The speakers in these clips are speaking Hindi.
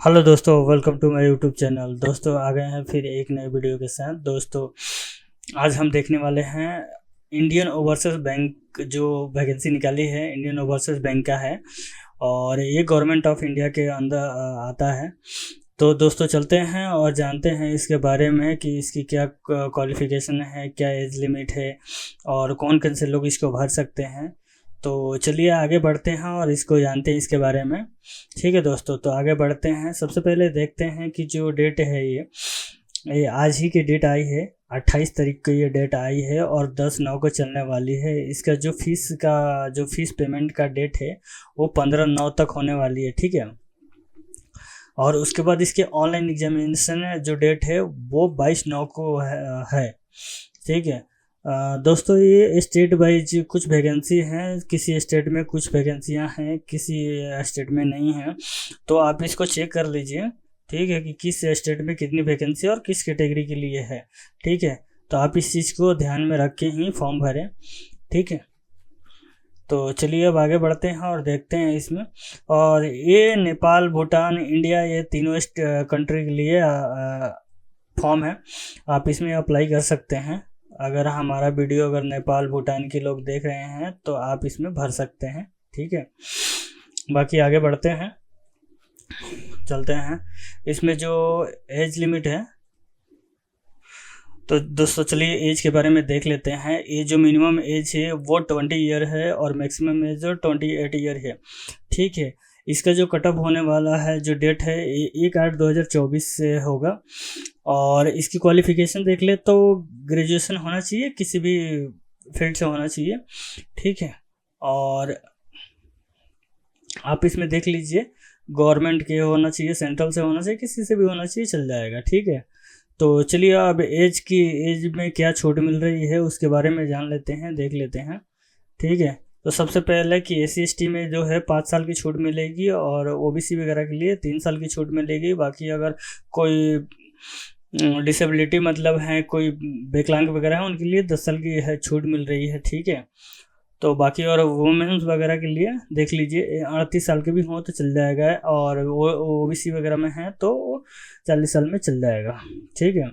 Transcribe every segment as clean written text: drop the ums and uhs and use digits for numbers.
हेलो दोस्तों, welcome to my YouTube channel. दोस्तों आ गए हैं फिर एक नए वीडियो के साथ। दोस्तों आज हम देखने वाले हैं इंडियन ओवरसीज बैंक जो वैकेंसी निकाली है, इंडियन ओवरसीज बैंक का है और ये गवर्नमेंट ऑफ इंडिया के अंदर आता है। तो दोस्तों चलते हैं और जानते हैं इसके बारे में कि इसकी क्या क्वालिफ़िकेशन है, क्या एज लिमिट है और कौन कौन से लोग इसको भर सकते हैं। तो चलिए आगे बढ़ते हैं और इसको जानते हैं इसके बारे में। ठीक है दोस्तों, तो आगे बढ़ते हैं। सबसे पहले देखते हैं कि जो डेट है ये आज ही की डेट आई है। 28 तारीख को ये डेट आई है और 10/9 को चलने वाली है। इसका जो फीस पेमेंट का डेट है वो 15/9 तक होने वाली है। ठीक है, और उसके बाद इसके ऑनलाइन एग्जामिनेशन जो डेट है वो 22/9 को है। ठीक है दोस्तों, ये स्टेट वाइज कुछ वैकेंसी हैं, किसी स्टेट में कुछ वैकेंसियां हैं, किसी स्टेट में नहीं हैं। तो आप इसको चेक कर लीजिए, ठीक है, कि किस स्टेट में कितनी वैकेंसी और किस कैटेगरी के लिए है। ठीक है, तो आप इस चीज़ को ध्यान में रख के ही फॉर्म भरें। ठीक है, तो चलिए अब आगे बढ़ते हैं और देखते हैं इसमें। और ये नेपाल, भूटान, इंडिया, ये तीनों कंट्री के लिए फॉर्म है। आप इसमें अप्लाई कर सकते हैं। अगर हमारा वीडियो अगर नेपाल, भूटान के लोग देख रहे हैं तो आप इसमें भर सकते हैं। ठीक है, बाकी आगे बढ़ते हैं, चलते हैं। इसमें जो एज लिमिट है, तो दोस्तों चलिए एज के बारे में देख लेते हैं। ये जो मिनिमम एज है वो 20 ईयर है और मैक्सिमम एज जो 28 ईयर है। ठीक है, इसका जो कट ऑफ होने वाला है, जो डेट है 1/8/2024 से होगा। और इसकी क्वालिफ़िकेशन देख ले तो ग्रेजुएशन होना चाहिए, किसी भी फील्ड से होना चाहिए। ठीक है, और आप इसमें देख लीजिए गवर्नमेंट के होना चाहिए, सेंट्रल से होना चाहिए, किसी से भी होना चाहिए, चल जाएगा। ठीक है, तो चलिए अब एज में क्या छूट मिल रही है उसके बारे में जान लेते हैं, देख लेते हैं। ठीक है, तो सबसे पहले कि SC/ST में जो है 5 साल की छूट मिलेगी और OBC वगैरह के लिए 3 साल की छूट मिलेगी। बाकी अगर कोई डिसेबिलिटी मतलब है, कोई विकलांग वगैरह है, उनके लिए 10 साल की है छूट मिल रही है। ठीक है, तो बाकी और वुमेन्स वगैरह के लिए देख लीजिए 38 साल के भी हों तो चल जाएगा, और वो OBC वगैरह में हैं तो 40 साल में चल जाएगा। ठीक है,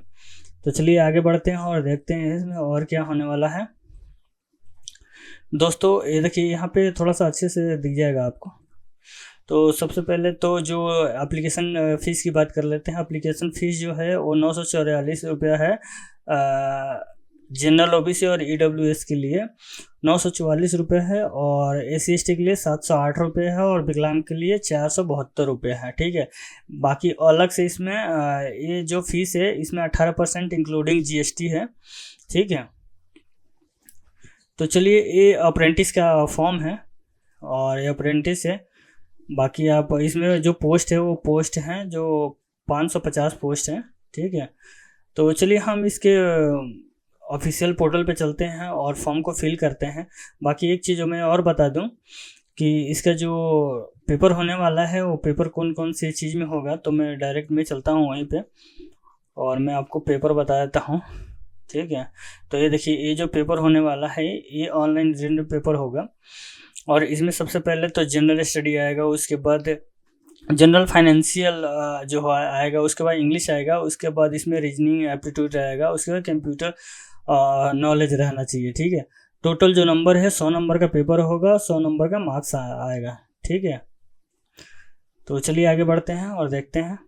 तो चलिए आगे बढ़ते हैं और देखते हैं इसमें और क्या होने वाला है। दोस्तों ये देखिए, यहाँ पे थोड़ा सा अच्छे से दिख जाएगा आपको। तो सबसे पहले तो जो एप्लीकेशन फ़ीस की बात कर लेते हैं। एप्लीकेशन फ़ीस जो है वो 944 रुपया है जनरल, OBC और EWS के लिए 944 रुपये है, और SC/ST के लिए 708 रुपये है, और विकलांग के लिए 472 रुपये है। ठीक है, बाकी अलग से इसमें ये जो फीस है इसमें 18% इंक्लूडिंग GST है। ठीक है, तो चलिए ये अप्रेंटिस का फॉर्म है और ये अप्रेंटिस है। बाकी आप इसमें जो पोस्ट है वो पोस्ट हैं जो 550 पोस्ट हैं। ठीक है, तो चलिए हम इसके ऑफिशियल पोर्टल पे चलते हैं और फॉर्म को फिल करते हैं। बाकी एक चीज़ मैं और बता दूं कि इसका जो पेपर होने वाला है वो पेपर कौन कौन सी चीज़ में होगा, तो मैं डायरेक्ट में चलता हूँ वहीं पे और मैं आपको पेपर बता देता हूँ। ठीक है, तो ये देखिए, ये जो पेपर होने वाला है ये ऑनलाइन जनरल पेपर होगा। और इसमें सबसे पहले तो जनरल स्टडी आएगा, उसके बाद जनरल फाइनेंशियल जो आएगा, उसके बाद इंग्लिश आएगा, उसके बाद इसमें रीजनिंग एप्टीट्यूड आएगा, उसके बाद कंप्यूटर नॉलेज रहना चाहिए। ठीक है, टोटल जो नंबर है 100 नंबर का पेपर होगा, 100 नंबर का मार्क्स आएगा। ठीक है, तो चलिए आगे बढ़ते हैं और देखते हैं।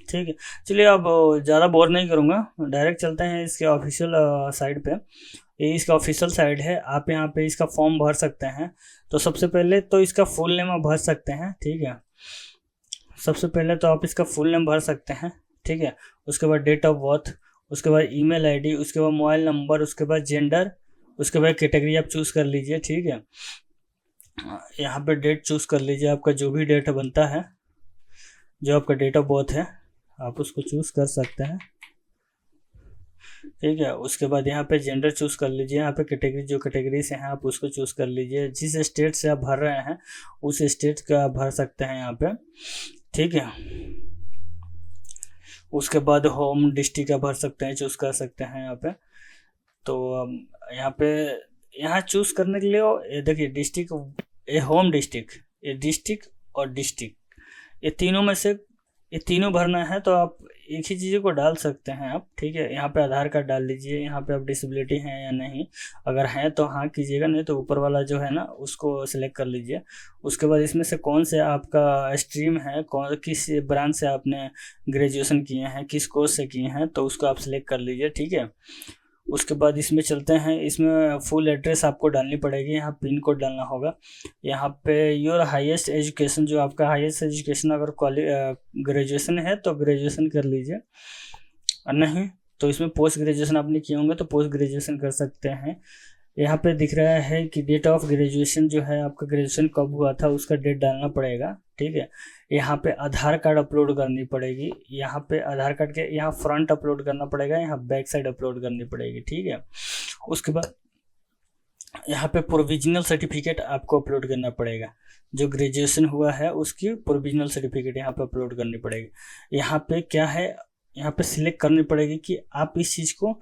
ठीक है, चलिए अब ज़्यादा बोर नहीं करूँगा, डायरेक्ट चलते हैं इसके ऑफिशियल साइट पे। ये इसका ऑफिशियल साइट है, आप यहाँ पे इसका फॉर्म भर सकते हैं। तो सबसे पहले तो इसका फुल नेम आप भर सकते हैं। ठीक है, सबसे पहले तो आप इसका फुल नेम भर सकते हैं। ठीक है, उसके बाद डेट ऑफ बर्थ, उसके बाद ईमेल आईडी, उसके बाद मोबाइल नंबर, उसके बाद जेंडर, उसके बाद कैटेगरी आप चूज़ कर लीजिए। ठीक है, यहाँ पे डेट चूज़ कर लीजिए, आपका जो भी डेट बनता है, जो आपका डेट ऑफ बर्थ है आप उसको चूज़ कर सकते हैं। ठीक है, उसके बाद यहाँ पे जेंडर चूज़ कर लीजिए, यहाँ पे कैटेगरी, जो कैटेगरी से हैं आप उसको चूज़ कर लीजिए। जिस स्टेट से आप भर रहे हैं उस स्टेट का आप भर सकते हैं यहाँ पे। ठीक है, उसके बाद होम डिस्ट्रिक्ट आप भर सकते हैं, चूज़ कर सकते हैं यहाँ पे। तो यहाँ पे यहाँ चूज़ करने के लिए ये देखिए, डिस्ट्रिक्ट, ये होम डिस्ट्रिक्ट, ये डिस्ट्रिक्ट और डिस्ट्रिक्ट, ये तीनों में से ये तीनों भरना है तो आप एक ही चीज़ को डाल सकते हैं आप, ठीक है। यहाँ पे आधार कार्ड डाल लीजिए, यहाँ पे आप डिसेबिलिटी हैं या नहीं, अगर हैं तो हाँ कीजिएगा, नहीं तो ऊपर वाला जो है ना उसको सिलेक्ट कर लीजिए। उसके बाद इसमें से कौन से आपका स्ट्रीम है, कौन किस ब्रांच से आपने ग्रेजुएशन किए हैं, किस कोर्स से किए हैं, तो उसको आप सिलेक्ट कर लीजिए, ठीक है। उसके बाद इसमें चलते हैं, इसमें फुल एड्रेस आपको डालनी पड़ेगी, यहाँ पिन कोड डालना होगा। यहाँ पे योर हाईएस्ट एजुकेशन, जो आपका हाईएस्ट एजुकेशन अगर ग्रेजुएशन है तो ग्रेजुएशन कर लीजिए, और नहीं तो इसमें पोस्ट ग्रेजुएशन आपने किए होंगे तो पोस्ट ग्रेजुएशन कर सकते हैं। यहाँ पे दिख रहा है कि डेट ऑफ ग्रेजुएशन जो है आपका ग्रेजुएशन कब हुआ था उसका डेट डालना पड़ेगा, ठीक है। यहाँ पे आधार कार्ड अपलोड करनी पड़ेगी, यहाँ पे आधार कार्ड के यहाँ फ्रंट अपलोड करना पड़ेगा, यहाँ बैक साइड अपलोड करनी पड़ेगी, ठीक है। उसके बाद यहाँ पे प्रोविजनल सर्टिफिकेट आपको अपलोड करना पड़ेगा, जो ग्रेजुएशन हुआ है उसकी प्रोविजनल सर्टिफिकेट यहाँ पे अपलोड करनी पड़ेगी। यहाँ पे क्या है, यहाँ पे सिलेक्ट करनी पड़ेगी कि आप इस चीज़ को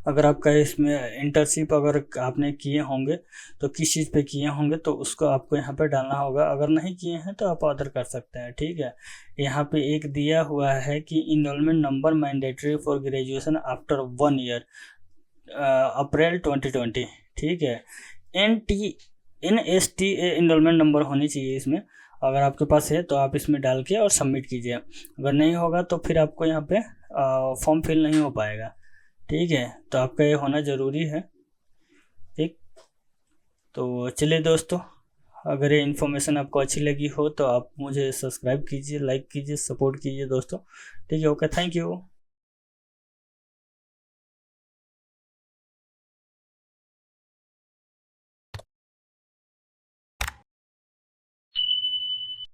अगर आपका इसमें इंटर्नशिप अगर आपने किए होंगे तो किस चीज़ पे किए होंगे तो उसको आपको यहाँ पे डालना होगा, अगर नहीं किए हैं तो आप अदर कर सकते हैं, ठीक है। यहाँ पे एक दिया हुआ है कि enrolment number mandatory for graduation after 1 year April 2020, ठीक है। NSTA इनरोलमेंट नंबर होनी चाहिए इसमें, अगर आपके पास है तो आप इसमें डाल के और सबमिट कीजिए, अगर नहीं होगा तो फिर आपको यहाँ पे फॉर्म फिल नहीं हो पाएगा, ठीक है। तो आपका ये होना ज़रूरी है, ठीक। तो चलिए दोस्तों, अगर ये इन्फॉर्मेशन आपको अच्छी लगी हो तो आप मुझे सब्सक्राइब कीजिए, लाइक कीजिए, सपोर्ट कीजिए दोस्तों, ठीक है। Okay, thank you.